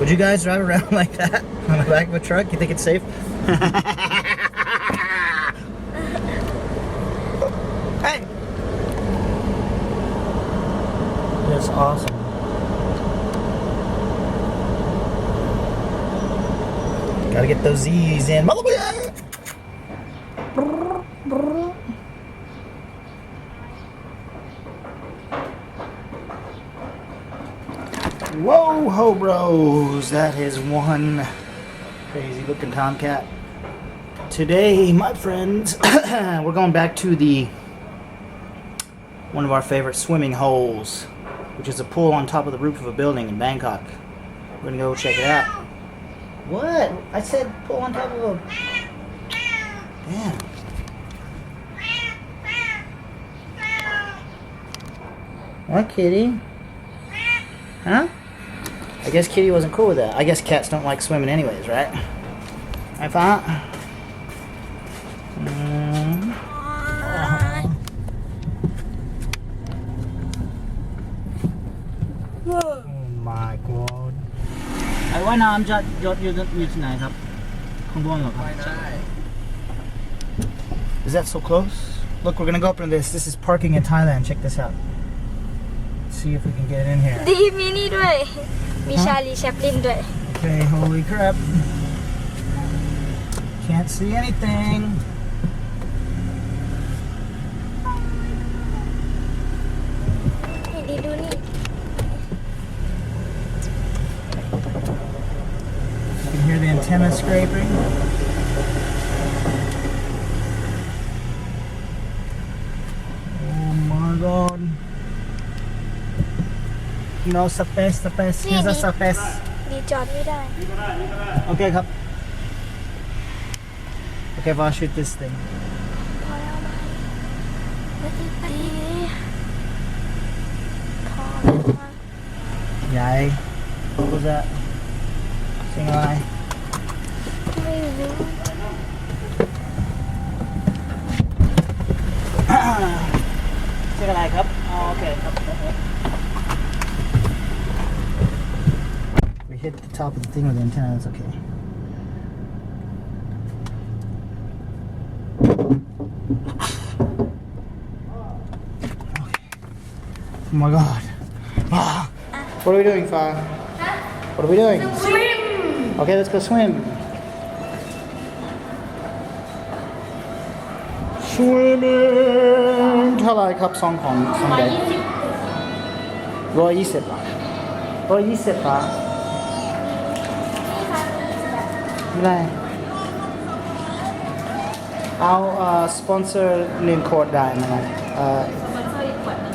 Would you guys drive around like that on the back of a truck? You think it's safe? Hey! That's awesome. Gotta get those Z's in. Whoa, hoBROs! That is one crazy looking tomcat. Today, my friends, we're going back to one of our favorite swimming holes, which is a pool on top of the roof of a building in Bangkok. We're gonna go check it out. What? I said pool on top of a... Damn. What, kitty? Huh? I guess Kitty wasn't cool with that. I guess cats don't like swimming anyways, right? I thought. Oh my god. ไอ้ว่ายน้ำจะยศอยู่ที่ไหนครับข้างบนเหรอครับ Is that so close? Look, we're gonna go up into this. This is parking in Thailand. Check this out. Let's see if we can get in here. ดีมีนี่ด้วย มีชาลีแชปลินด้วย Okay, holy crap. Can't see anything. Hey, do ni. You can hear the antenna scraping. Oh my god. No space. Here's a space. ดีจอดไม่ได้ Okay, cup. Okay, I'll shoot this thing. พอแล้วไหมไม่ติดดีขอมา Yay. What was that? Sing along. ไม่รู้ Sing along, cup. Oh, okay. We hit the top of the thing with the antenna, that's okay. Oh my god. Ah. What are we doing, Fa? What are we doing? Swim Okay, let's go swim. Swimming. เท่าไหร่ครับซองของเด็ก120 บาท120 บาทไม่ได้เอาสปอนเซอร์1 ขวดได้ไหมครับ สปอนเซอร์อีกขวดหนึง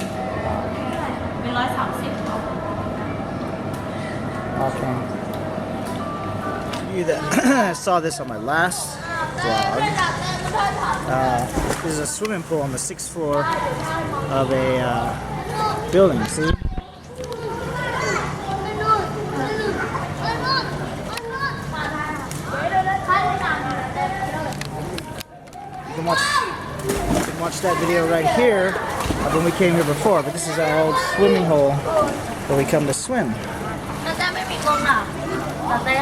เป็น130เอา Okay. You that saw this on my last vlog. This is a swimming pool on the 6th floor of a building. See? You can watch that video right here of when we came here before. But this is our old swimming hole where we come to swim. แต่ไม่มีกองหลังแต่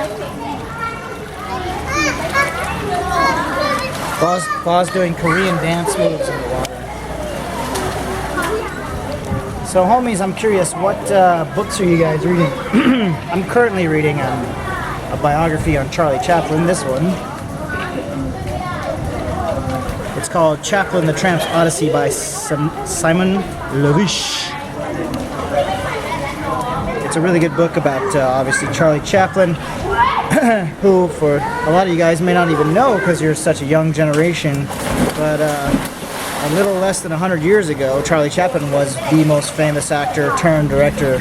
Pa's doing Korean dance moves in the water. So homies, I'm curious, what books are you guys reading? I'm currently reading a biography on Charlie Chaplin, this one. It's called Chaplin, the Tramp's Odyssey by Simon Levish. It's a really good book about, obviously, Charlie Chaplin, who, for a lot of you guys, may not even know because you're such a young generation, but a little less than 100 years ago, Charlie Chaplin was the most famous actor turned director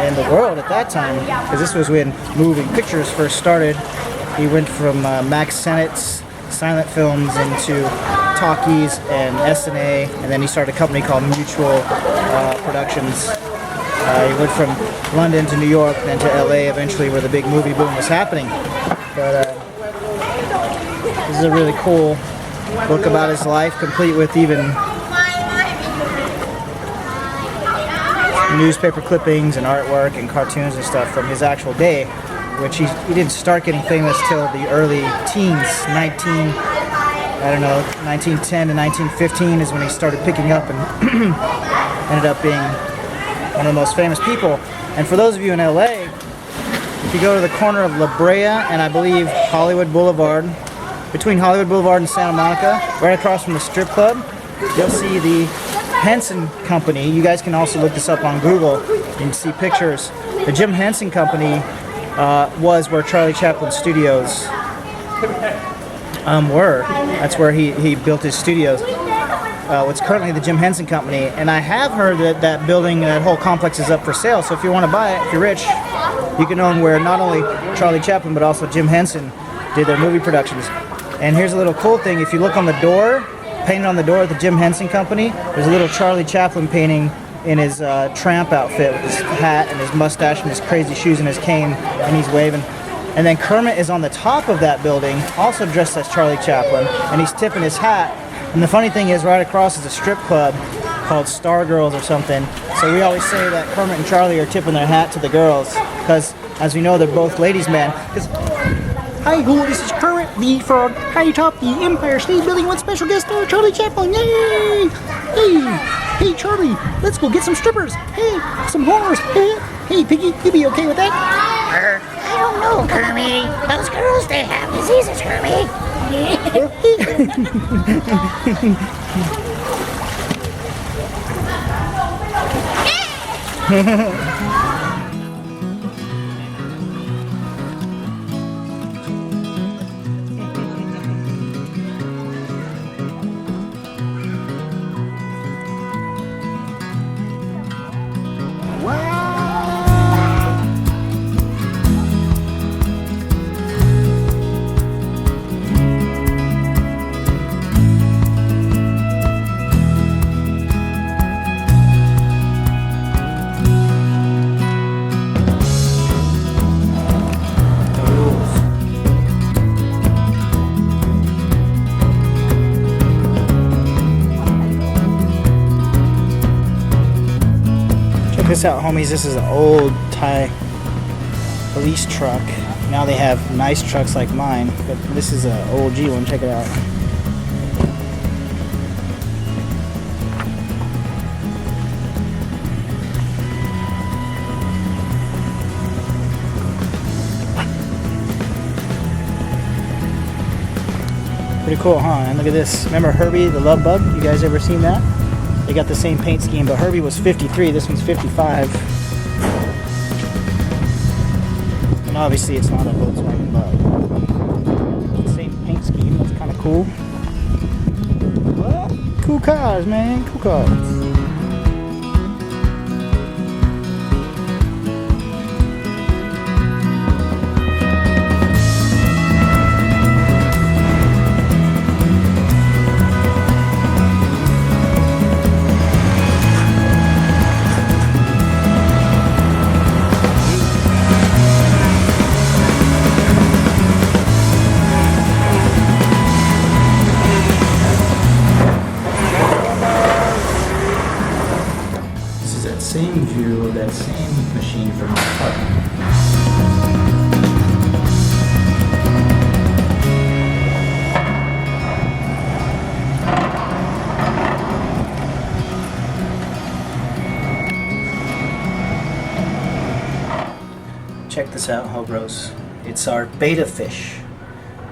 in the world at that time, because this was when moving pictures first started. He went from Max Sennett's silent films into talkies and S&A, and then he started a company called Mutual Productions. He went from London to New York, then to LA eventually, where the big movie boom was happening. But this is a really cool book about his life, complete with even newspaper clippings and artwork and cartoons and stuff from his actual day, which he didn't start getting famous till the early teens. 1910 to 1915 is when he started picking up and ended up being one of the most famous people. And for those of you in LA, if you go to the corner of La Brea and I believe Hollywood Boulevard, between Hollywood Boulevard and Santa Monica, right across from the strip club, you'll see the Henson Company. You guys can also look this up on Google. You can see pictures. The Jim Henson Company was where Charlie Chaplin Studios were. That's where he built his studios. What's currently the Jim Henson Company. And I have heard that that building, that whole complex is up for sale. So if you want to buy it, if you're rich, you can own where not only Charlie Chaplin but also Jim Henson did their movie productions. And here's a little cool thing. If you look on the door, painted on the door at the Jim Henson Company, there's a little Charlie Chaplin painting in his tramp outfit with his hat and his mustache and his crazy shoes and his cane, and he's waving. And then Kermit is on the top of that building, also dressed as Charlie Chaplin, and he's tipping his hat. And the funny thing is, right across is a strip club called Star Girls or something. So we always say that Kermit and Charlie are tipping their hat to the girls, because as we know, they're both ladies' men. Hi ho, this is Kermit the Frog, high atop the Empire State Building with special guest star Charlie Chaplin. Yay! Hey Charlie, let's go get some strippers. Hey, some whores. Hey Piggy, you be okay with that? I don't know, Kermit. Those girls, they have diseases, Kermit. Check this out, homies. This is an old Thai police truck. Now they have nice trucks like mine, but this is an OG one. Check it out. Pretty cool, huh? And look at this. Remember Herbie the Love Bug? You guys ever seen that? They got the same paint scheme, but Herbie was 53, this one's 55. And obviously it's not a Volkswagen Bug. Same paint scheme, that's kind of cool. What? Cool cars, man, cool cars. Same view of that same machine from my apartment. Check this out, hoBROs. It's our betta fish,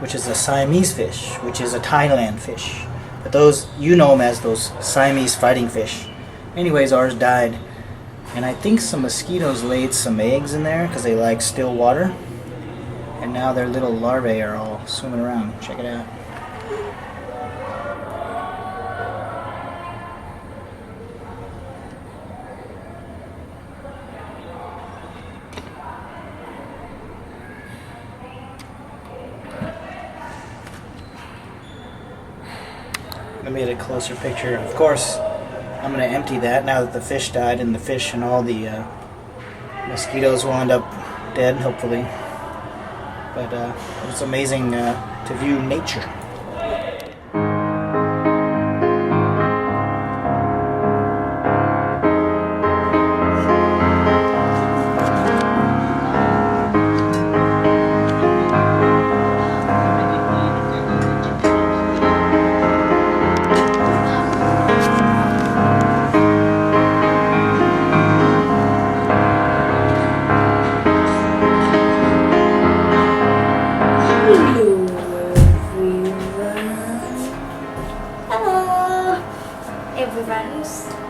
which is a Siamese fish, which is a Thailand fish. But those, you know them as those Siamese fighting fish. Anyways, ours died. And I think some mosquitoes laid some eggs in there because they like still water. And now their little larvae are all swimming around. Check it out. Let me get a closer picture. Of course, I'm going to empty that now that the fish died, and the fish and all the mosquitoes will end up dead, hopefully. But it's amazing to view nature. House